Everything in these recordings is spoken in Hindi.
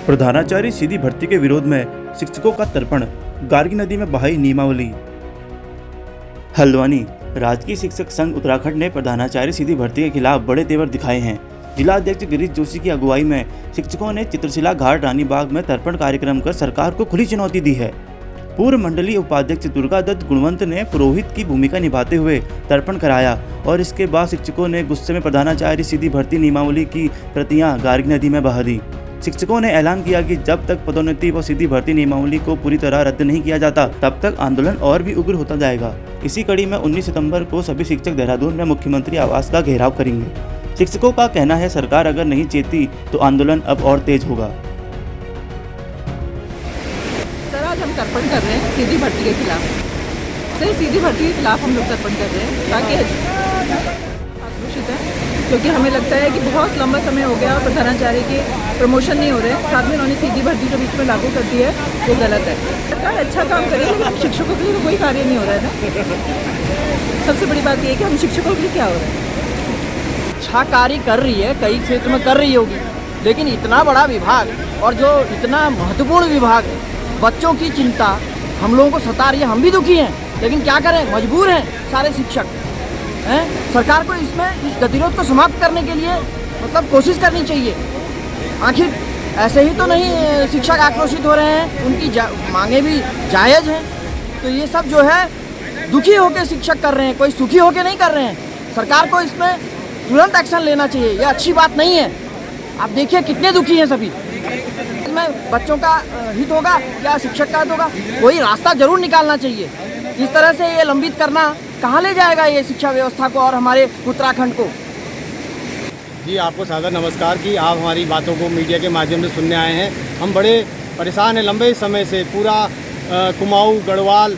प्रधानाचार्य सीधी भर्ती के विरोध में शिक्षकों का तर्पण, गार्गी नदी में बहाई नियमावली। हल्द्वानी राजकीय शिक्षक संघ उत्तराखंड ने प्रधानाचार्य सीधी भर्ती के खिलाफ बड़े तेवर दिखाए हैं। जिला अध्यक्ष गिरीश जोशी की अगुवाई में शिक्षकों ने चित्रशिला घाट रानीबाग में तर्पण कार्यक्रम कर सरकार को खुली चुनौती दी है। पूर्व मंडलीय उपाध्यक्ष दुर्गा दत्त गुणवंत ने पुरोहित की भूमिका निभाते हुए तर्पण कराया और इसके बाद शिक्षकों ने गुस्से में प्रधानाचार्य सीधी भर्ती नियमावली की प्रतियां गार्गी नदी में बहा दी। शिक्षकों ने ऐलान किया कि जब तक पदोन्नति व सीधी भर्ती नियमावली को पूरी तरह रद्द नहीं किया जाता तब तक आंदोलन और भी उग्र होता जाएगा। इसी कड़ी में 19 सितंबर को सभी शिक्षक देहरादून में मुख्यमंत्री आवास का घेराव करेंगे। शिक्षकों का कहना है सरकार अगर नहीं चेती तो आंदोलन अब और तेज होगा। सर, आज हम तर्पण कर रहे हैं सीधी भर्ती के खिलाफ। सर, सीधी भर्ती के खिलाफ हम लोग तर्पण कर रहे हैं ताकि आक्रोशित है, क्योंकि हमें लगता है कि बहुत लंबा समय हो गया प्रधानाचार्य के प्रमोशन नहीं हो रहे हैं। साथ में उन्होंने सीधी भर्ती जो बीच में लागू कर दी है वो गलत है। सरकार अच्छा काम करे लेकिन शिक्षकों के लिए तो कोई कार्य नहीं हो रहा है ना। सबसे बड़ी बात ये है कि हम शिक्षकों के लिए क्या हो रहा है। अच्छा कार्य कर रही है, कई क्षेत्र में कर रही होगी, लेकिन इतना बड़ा विभाग और जो इतना महत्वपूर्ण विभाग, बच्चों की चिंता हम लोगों को सता रही है। हम भी दुखी हैं, लेकिन क्या करें, मजबूर हैं सारे शिक्षक हैं। सरकार को इसमें इस गतिरोध को समाप्त करने के लिए कोशिश करनी चाहिए। आखिर ऐसे ही तो नहीं शिक्षक आक्रोशित हो रहे हैं, उनकी मांगे भी जायज़ हैं। तो ये सब जो है दुखी होकर शिक्षक कर रहे हैं, कोई सुखी होकर नहीं कर रहे हैं। सरकार को इसमें तुरंत एक्शन लेना चाहिए, ये अच्छी बात नहीं है। आप देखिए कितने दुखी हैं सभी। इसमें बच्चों का हित होगा या शिक्षक का हित होगा, कोई रास्ता जरूर निकालना चाहिए। इस तरह से ये लंबित करना कहाँ ले जाएगा ये शिक्षा व्यवस्था को और हमारे उत्तराखंड को। जी, आपको सादर नमस्कार कि आप हमारी बातों को मीडिया के माध्यम से सुनने आए हैं। हम बड़े परेशान हैं लंबे समय से। पूरा कुमाऊं गढ़वाल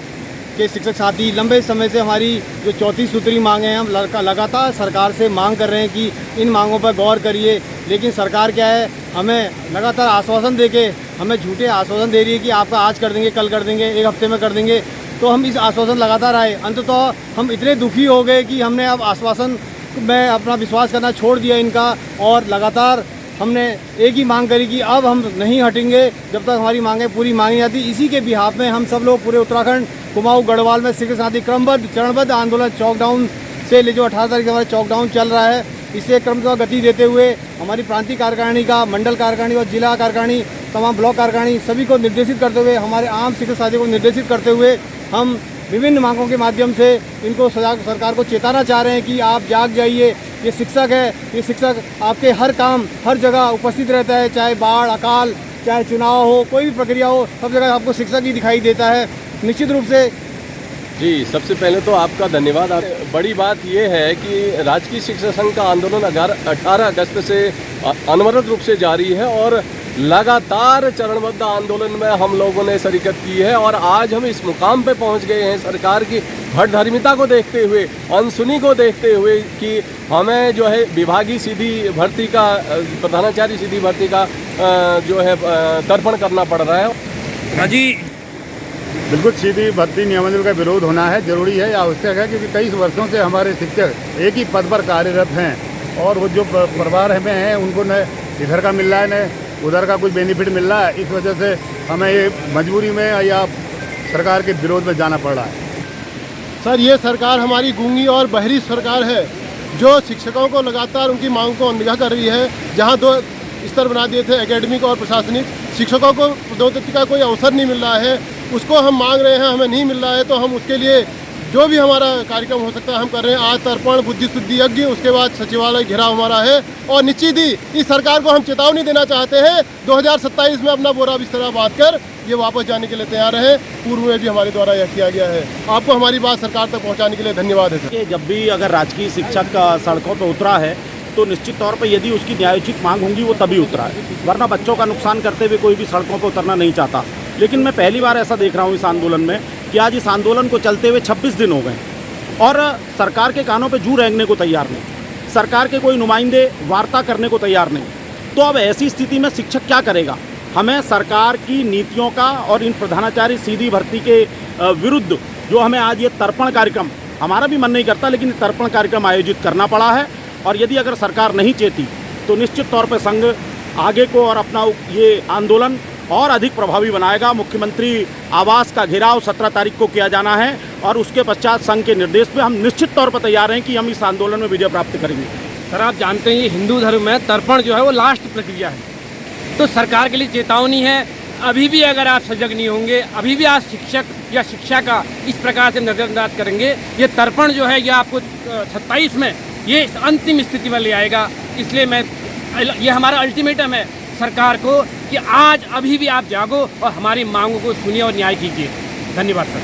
के शिक्षक साथी लंबे समय से हमारी जो 34 सूत्री मांगे हैं, हम लगातार सरकार से मांग कर रहे हैं कि इन मांगों पर गौर करिए। लेकिन सरकार क्या है, हमें लगातार आश्वासन देके हमें झूठे आश्वासन दे रही है कि आपका आज कर देंगे, कल कर देंगे, एक हफ्ते में कर देंगे। तो हम इस आश्वासन लगातार आए, अंततः हम इतने दुखी हो गए कि हमने अब आश्वासन में अपना विश्वास करना छोड़ दिया इनका, और लगातार हमने एक ही मांग करी कि अब हम नहीं हटेंगे जब तक हमारी मांगें पूरी मांगी जाती। इसी के बिहाफ में हम सब लोग पूरे उत्तराखंड कुमाऊं गढ़वाल में शिक्षक साथी क्रमबद्ध चरणबद्ध आंदोलन चौकडाउन से ले जो 18 तारीख हमारा चौकडाउन चल रहा है, इसे क्रमशः गति देते हुए हमारी प्रांतीय कार्यकारिणी का, मंडल कार्यकारिणी और जिला कार्यकारिणी, तमाम ब्लॉक कार्यकारिणी सभी को निर्देशित करते हुए, हमारे आम शिक्षक साथियों को निर्देशित करते हुए हम विभिन्न मांगों के माध्यम से इनको सरकार को चेताना चाह रहे हैं कि आप जाग जाइए। ये शिक्षक है, ये शिक्षक आपके हर काम हर जगह उपस्थित रहता है, चाहे बाढ़, अकाल, चाहे चुनाव हो, कोई भी प्रक्रिया हो, सब जगह आपको शिक्षक ही दिखाई देता है। निश्चित रूप से जी, सबसे पहले तो आपका धन्यवाद। बड़ी बात यह है कि राजकीय शिक्षक संघ का आंदोलन 18 अगस्त से अनवरत रूप से जारी है और लगातार चरणबद्ध आंदोलन में हम लोगों ने शिरकत की है और आज हम इस मुकाम पे पहुंच गए हैं सरकार की हठधर्मिता को देखते हुए, अनसुनी को देखते हुए कि हमें जो है विभागीय सीधी भर्ती का, प्रधानाचार्य सीधी भर्ती का जो है तर्पण करना पड़ रहा है। हाँ जी, बिल्कुल सीधी भर्ती नियमावली का विरोध होना है, जरूरी है, आवश्यक है, क्योंकि कई वर्षों से हमारे शिक्षक एक ही पद पर कार्यरत हैं और वो जो परिवार में हैं उनको न इधर का मिल रहा है न उधर का कुछ बेनिफिट मिल रहा है। इस वजह से हमें ये मजबूरी में या सरकार के विरोध में जाना पड़ रहा है। सर, ये सरकार हमारी गूंगी और बहरी सरकार है जो शिक्षकों को लगातार उनकी मांग को अनदेखा कर रही है। जहाँ 2 स्तर बना दिए थे, एकेडमिक और प्रशासनिक, शिक्षकों को पदोन्नति का कोई अवसर नहीं मिल रहा है, उसको हम मांग रहे हैं, हमें नहीं मिल रहा है। तो हम उसके लिए जो भी हमारा कार्यक्रम हो सकता है हम कर रहे हैं। आज तर्पण, बुद्धि शुद्धि यज्ञ, उसके बाद सचिवालय घेराव हमारा है और निश्चित ही इस सरकार को हम चेतावनी देना चाहते हैं 2027 में अपना बोरा बिस्तरा बांध कर ये वापस जाने के लिए तैयार है। पूर्व में भी हमारे द्वारा यह किया गया है। आपको हमारी बात सरकार तक पहुँचाने के लिए धन्यवाद है सर। जब भी अगर राजकीय शिक्षक सड़कों पर उतरा है तो निश्चित तौर पर यदि उसकी न्यायोचित मांग होंगी वो तभी उतरा है, वरना बच्चों का नुकसान करते हुए कोई भी सड़कों पर उतरना नहीं चाहता। लेकिन मैं पहली बार ऐसा देख रहा हूँ इस आंदोलन में कि आज इस आंदोलन को चलते हुए 26 दिन हो गए और सरकार के कानों पे जू रेंगने को तैयार नहीं, सरकार के कोई नुमाइंदे वार्ता करने को तैयार नहीं। तो अब ऐसी स्थिति में शिक्षक क्या करेगा? हमें सरकार की नीतियों का और इन प्रधानाचार्य सीधी भर्ती के विरुद्ध जो हमें आज ये तर्पण कार्यक्रम, हमारा भी मन नहीं करता लेकिन तर्पण कार्यक्रम आयोजित करना पड़ा है। और यदि अगर सरकार नहीं चेती तो निश्चित तौर पर संघ आगे को और अपना ये आंदोलन और अधिक प्रभावी बनाएगा। मुख्यमंत्री आवास का घेराव 17 तारीख को किया जाना है और उसके पश्चात संघ के निर्देश पे हम निश्चित तौर पर तैयार हैं कि हम इस आंदोलन में विजय प्राप्त करेंगे। सर आप जानते हैं हिंदू धर्म में तर्पण जो है वो लास्ट प्रक्रिया है, तो सरकार के लिए चेतावनी है, अभी भी अगर आप सजग नहीं होंगे, अभी भी आप शिक्षक या शिक्षा का इस प्रकार से नज़रअंदाज करेंगे, ये तर्पण जो है ये आपको 27 में ये अंतिम स्थिति में ले आएगा। इसलिए ये हमारा अल्टीमेटम है सरकार को कि आज अभी भी आप जागो और हमारी मांगों को सुनिए और न्याय कीजिए। धन्यवाद सर।